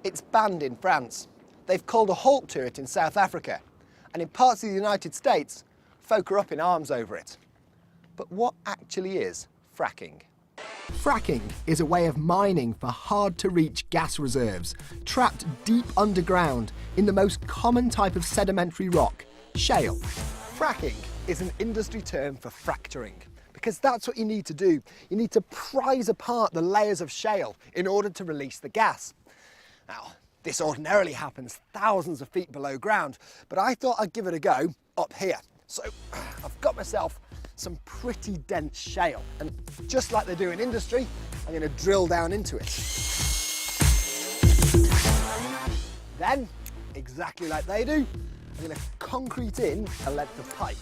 It's banned in France. They've called a halt to it in South Africa. And in parts of the United States, folk are up in arms over it. But what actually is fracking? Fracking is a way of mining for hard-to-reach gas reserves, trapped deep underground in the most common type of sedimentary rock, shale. Fracking is an industry term for fracturing, because that's what you need to do. You need to prise apart the layers of shale in order to release the gas. Now, this ordinarily happens thousands of feet below ground, but I thought I'd give it a go up here. So I've got myself some pretty dense shale, and just like they do in industry, I'm going to drill down into it. Then, exactly like they do, I'm going to concrete in a length of pipe.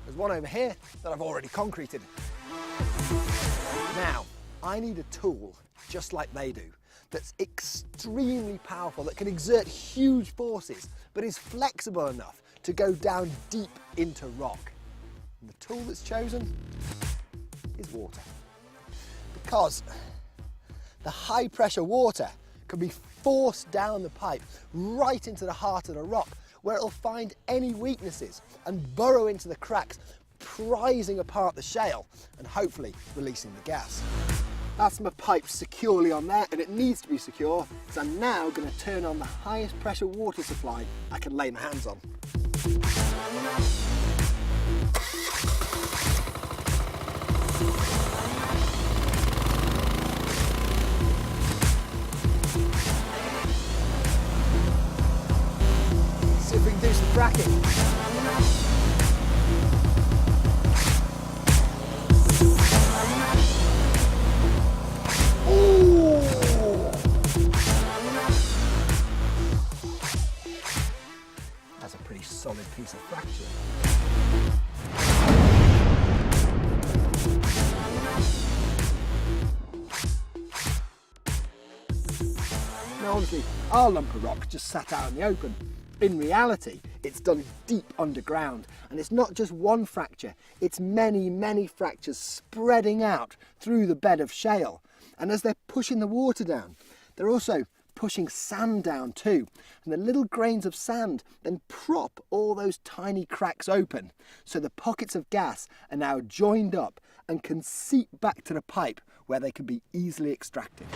There's one over here that I've already concreted. Now, I need a tool, just like they do, that's extremely powerful, that can exert huge forces, but is flexible enough to go down deep into rock. And the tool that's chosen is water. Because the high pressure water can be forced down the pipe right into the heart of the rock, where it'll find any weaknesses and burrow into the cracks, prizing apart the shale and hopefully releasing the gas. That's my pipe securely on there, and it needs to be secure, so I'm now going to turn on the highest pressure water supply I can lay my hands on. See if we can do some fracking. That's a pretty solid piece of fracture. Now obviously our lump of rock just sat out in the open. In reality, it's done deep underground, and it's not just one fracture, it's many, many fractures spreading out through the bed of shale. And as they're pushing the water down, they're also pushing sand down too. And the little grains of sand then prop all those tiny cracks open. So the pockets of gas are now joined up and can seep back to the pipe where they can be easily extracted.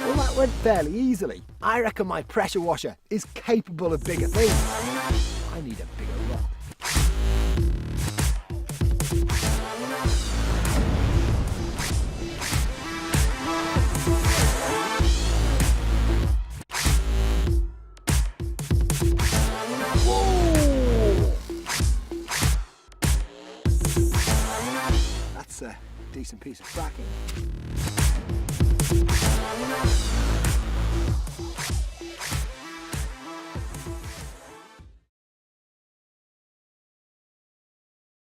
Well, that went fairly easily. I reckon my pressure washer is capable of bigger things. I need a bigger rock. That's a decent piece of fracking.